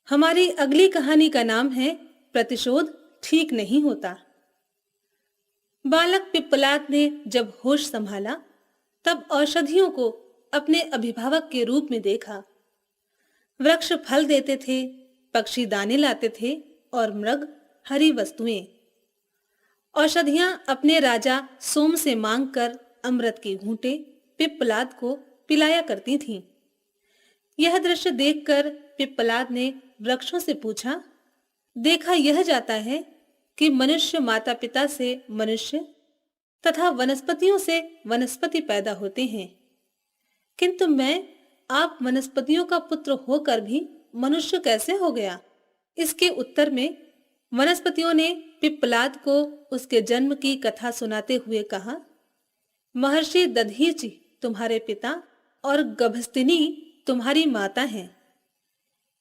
हमारी अगली कहानी का नाम है प्रतिशोध ठीक नहीं होता। बालक पिप्पलाद ने जब होश संभाला, तब औषधियों को अपने अभिभावक के रूप में देखा। वृक्ष फल देते थे, पक्षी दाने लाते थे और मृग हरी वस्तुएं। औषधियां अपने राजा सोम से मांगकर अमृत की घूंटे पिप्पलाद को पिलाया करती थीं। यह दृश्य देखकर पिप्पलाद ने वृक्षों से पूछा, देखा यह जाता है कि मनुष्य माता पिता से मनुष्य तथा वनस्पतियों से वनस्पति पैदा होते हैं, किंतु मैं आप वनस्पतियों का पुत्र होकर भी मनुष्य कैसे हो गया? इसके उत्तर में वनस्पतियों ने पिप्पलाद को उसके जन्म की कथा सुनाते हुए कहा, महर्षि दधीचि तुम्हारे पिता और गभस्तिनी तुम्हारी माता हैं।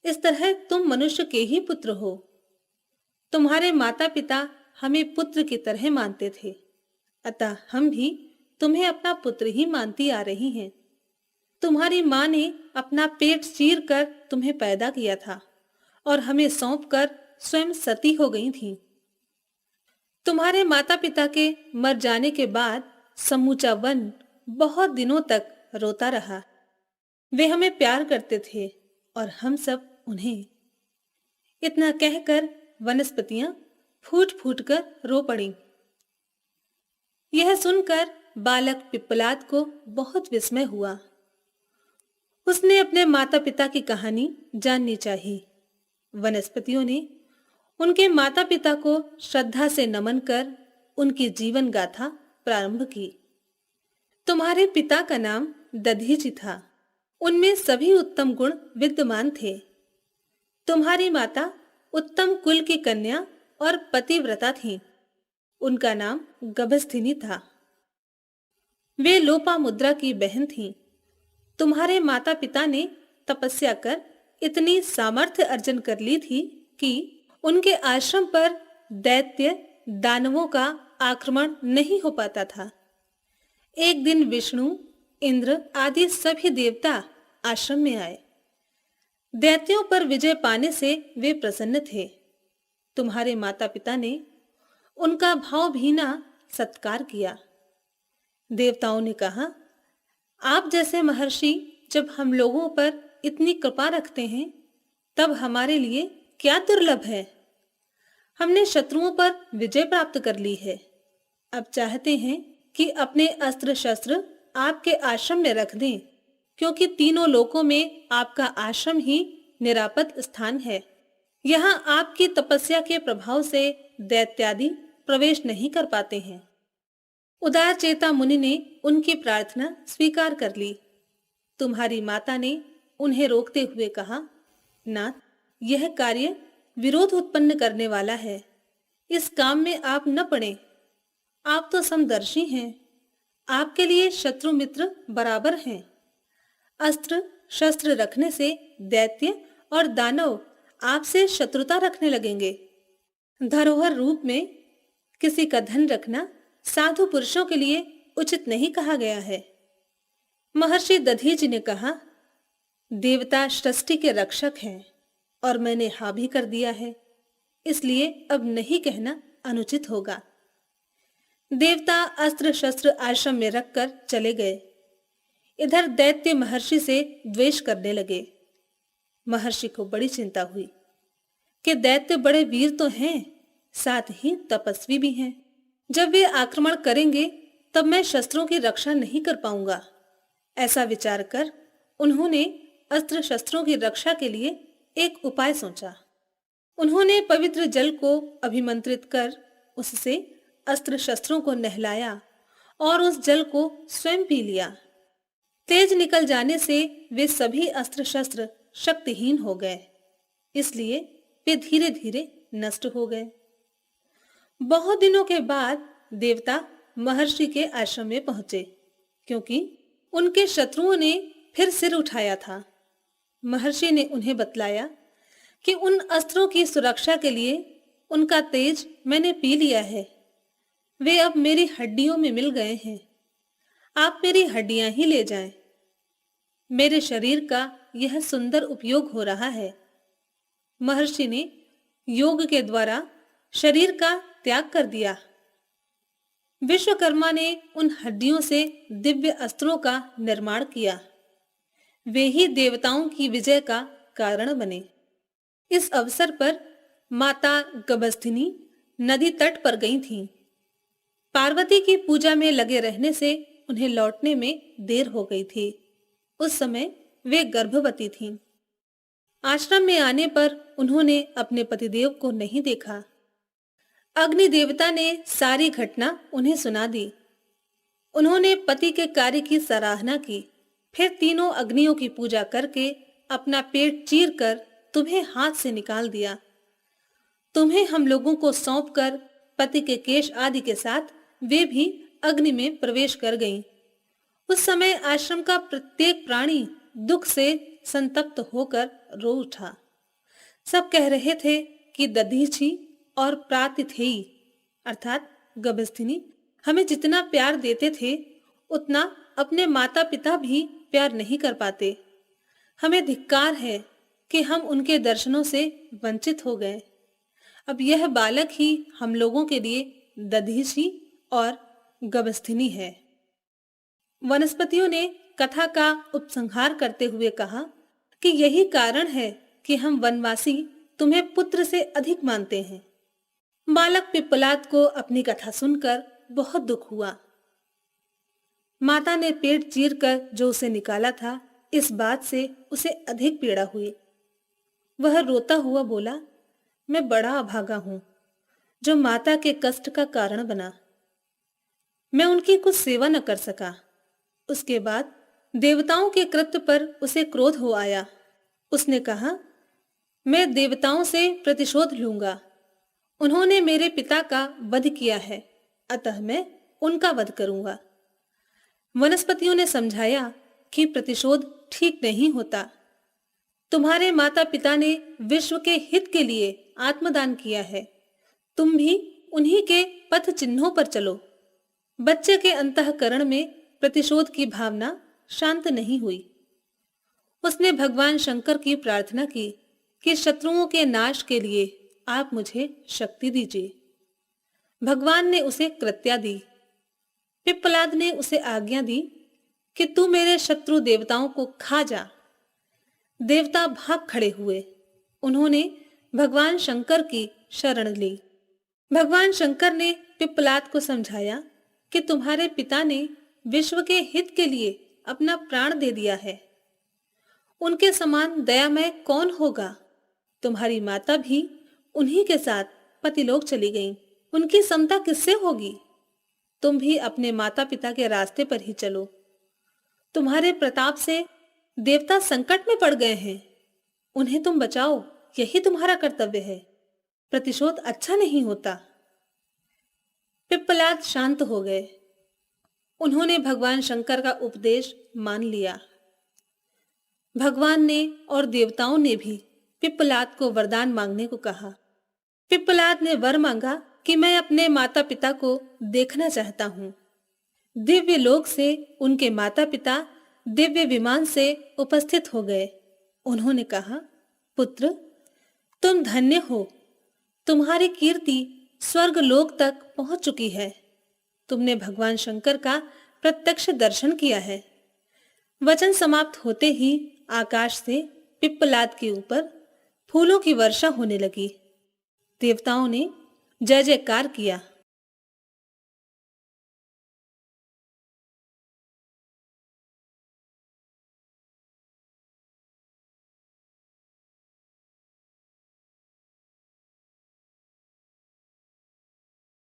इस तरह तुम मनुष्य के ही पुत्र हो। तुम्हारे माता पिता हमें पुत्र की तरह मानते थे, अतः हम भी तुम्हें अपना पुत्र ही मानती आ रही हैं। तुम्हारी माँ ने अपना पेट चीर कर तुम्हें पैदा किया था और हमें सौंपकर स्वयं सती हो गई थीं। तुम्हारे माता पिता के मर जाने के बाद समूचा वन बहुत दिनों तक रोता रहा। वे हमें प्यार करते थे और हम सब उन्हें। इतना कहकर वनस्पतियां फूट फूट कर रो पड़ीं। यह सुनकर बालक पिप्पलाद को बहुत विस्मय हुआ। उसने अपने माता पिता की कहानी जाननी चाहिए। वनस्पतियों ने उनके माता पिता को श्रद्धा से नमन कर उनकी जीवन गाथा प्रारंभ की। तुम्हारे पिता का नाम दधीचि था। उनमें सभी उत्तम गुण विद्यमान थे। तुम्हारी माता उत्तम कुल की कन्या और पतिव्रता थीं। उनका नाम गभस्थिनी था। वे लोपामुद्रा की बहन थीं। तुम्हारे माता पिता ने तपस्या कर इतनी सामर्थ्य अर्जन कर ली थी कि उनके आश्रम पर दैत्य दानवों का आक्रमण नहीं हो पाता था। एक दिन विष्णु, इंद्र आदि सभी देवता आश्रम में आए। दैत्यों पर विजय पाने से वे प्रसन्न थे। तुम्हारे माता पिता ने उनका भावभीना सत्कार किया। देवताओं ने कहा, आप जैसे महर्षि जब हम लोगों पर इतनी कृपा रखते हैं, तब हमारे लिए क्या दुर्लभ है। हमने शत्रुओं पर विजय प्राप्त कर ली है। अब चाहते हैं कि अपने अस्त्र शस्त्र आपके आश्रम में रख दें, क्योंकि तीनों लोकों में आपका आश्रम ही निरापद स्थान है। यहाँ आपकी तपस्या के प्रभाव से दैत्यादि प्रवेश नहीं कर पाते हैं। उदार चेता मुनि ने उनकी प्रार्थना स्वीकार कर ली। तुम्हारी माता ने उन्हें रोकते हुए कहा, नाथ, यह कार्य विरोध उत्पन्न करने वाला है। इस काम में आप न पड़े। आप तो समदर्शी हैं। आपके लिए शत्रु मित्र बराबर हैं। अस्त्र शस्त्र रखने से दैत्य और दानव आपसे शत्रुता रखने लगेंगे। धरोहर रूप में किसी का धन रखना साधु पुरुषों के लिए उचित नहीं कहा गया है। महर्षि दधीचि ने कहा, देवता सृष्टि के रक्षक हैं और मैंने हाँ भी कर दिया है, इसलिए अब नहीं कहना अनुचित होगा। देवता अस्त्र शस्त्र आश्रम में रखकर चले गए। इधर दैत्य महर्षि से द्वेष करने लगे। महर्षि को बड़ी चिंता हुई कि दैत्य बड़े वीर तो हैं, साथ ही तपस्वी भी हैं। जब वे आक्रमण करेंगे तब मैं शस्त्रों की रक्षा नहीं कर पाऊंगा। ऐसा विचार कर उन्होंने अस्त्र शस्त्रों की रक्षा के लिए एक उपाय सोचा। उन्होंने पवित्र जल को अभिमंत्रित कर उससे अस्त्र शस्त्रों को नहलाया और उस जल को स्वयं पी लिया। तेज निकल जाने से वे सभी अस्त्र शस्त्र शक्तिहीन हो गए, इसलिए वे धीरे धीरे नष्ट हो गए। बहुत दिनों के बाद देवता महर्षि के आश्रम में पहुंचे, क्योंकि उनके शत्रुओं ने फिर सिर उठाया था। महर्षि ने उन्हें बतलाया कि उन अस्त्रों की सुरक्षा के लिए उनका तेज मैंने पी लिया है। वे अब मेरी हड्डियों में मिल गए हैं। आप मेरी हड्डियां ही ले जाएं। मेरे शरीर का यह सुंदर उपयोग हो रहा है। महर्षि ने योग के द्वारा शरीर का त्याग कर दिया। विश्वकर्मा ने उन हड्डियों से दिव्य अस्त्रों का निर्माण किया। वे ही देवताओं की विजय का कारण बने। इस अवसर पर माता गभस्थिनी नदी तट पर गई थीं। पार्वती की पूजा में लगे रहने से उन्हें लौटने में देर हो गई थी। उस समय वे गर्भवती थीं। आश्रम में आने पर उन्होंने अपने पतिदेव को नहीं देखा। अग्नि देवता ने सारी घटना उन्हें सुना दी। उन्होंने पति के कार्य की सराहना की। फिर तीनों अग्नियों की पूजा करके अपना पेट चीरकर तुम्हें हाथ से निकाल दिया। तुम्हें हम लोगों को सौंपकर पति के केश आदि के साथ वे भी अग्नि में प्रवेश कर गईं। उस समय आश्रम का प्रत्येक प्राणी दुख से संतप्त होकर रो उठा। सब कह रहे थे कि दधीचि और प्रातिथेयी अर्थात गभस्थिनी हमें जितना प्यार देते थे उतना अपने माता पिता भी प्यार नहीं कर पाते। हमें धिक्कार है कि हम उनके दर्शनों से वंचित हो गए। अब यह बालक ही हम लोगों के लिए दधीचि और गभस्थिनी है। वनस्पतियों ने कथा का उपसंहार करते हुए कहा कि यही कारण है कि हम वनवासी तुम्हें पुत्र से अधिक मानते हैं। बालक पिप्पलाद को अपनी कथा सुनकर बहुत दुख हुआ। माता ने पेट चीरकर जो उसे निकाला था, इस बात से उसे अधिक पीड़ा हुई। वह रोता हुआ बोला, मैं बड़ा अभागा हूं जो माता के कष्ट का कारण बना। मैं उनकी कुछ सेवा न कर सका। उसके बाद देवताओं के कृत्य पर उसे क्रोध हो आया। उसने कहा, मैं देवताओं से प्रतिशोध लूंगा। उन्होंने मेरे पिता का वध किया है, अतः मैं उनका वध करूंगा। वनस्पतियों ने समझाया कि प्रतिशोध ठीक नहीं होता। तुम्हारे माता पिता ने विश्व के हित के लिए आत्मदान किया है। तुम भी उन्हीं के पथ चिन्हों पर चलो। बच्चे के अंतःकरण में प्रतिशोध की भावना शांत नहीं हुई। उसने भगवान शंकर की प्रार्थना की कि शत्रुओं के नाश के लिए आप मुझे शक्ति दीजिए। भगवान ने उसे कृत्या दी। पिप्पलाद ने उसे आज्ञा दी कि तू मेरे शत्रु देवताओं को खा जा। देवता भाग खड़े हुए। उन्होंने भगवान शंकर की शरण ली। भगवान शंकर ने पिप्पलाद को समझाया कि तुम्हारे पिता ने विश्व के हित के लिए अपना प्राण दे दिया है। उनके समान दयामय कौन होगा? तुम्हारी माता भी उन्हीं के साथ पतिलोक चली गईं। उनकी समता किससे होगी? तुम भी अपने माता पिता के रास्ते पर ही चलो। तुम्हारे प्रताप से देवता संकट में पड़ गए हैं। उन्हें तुम बचाओ, यही तुम्हारा कर्तव्य है। प्रतिशोध अच्छा नहीं होता। पिप्पलाद शांत हो गए। उन्होंने भगवान शंकर का उपदेश मान लिया। भगवान ने और देवताओं ने भी पिप्पलाद को वरदान मांगने को कहा। पिप्पलाद ने वर मांगा कि मैं अपने माता पिता को देखना चाहता हूँ। दिव्य लोक से उनके माता पिता दिव्य विमान से उपस्थित हो गए। उन्होंने कहा, पुत्र, तुम धन्य हो। तुम्हारी कीर्ति स्वर्ग लोक तक पहुंच चुकी है। तुमने भगवान शंकर का प्रत्यक्ष दर्शन किया है। वचन समाप्त होते ही आकाश से पिप्पलाद के ऊपर फूलों की वर्षा होने लगी। देवताओं ने जय जयकार किया।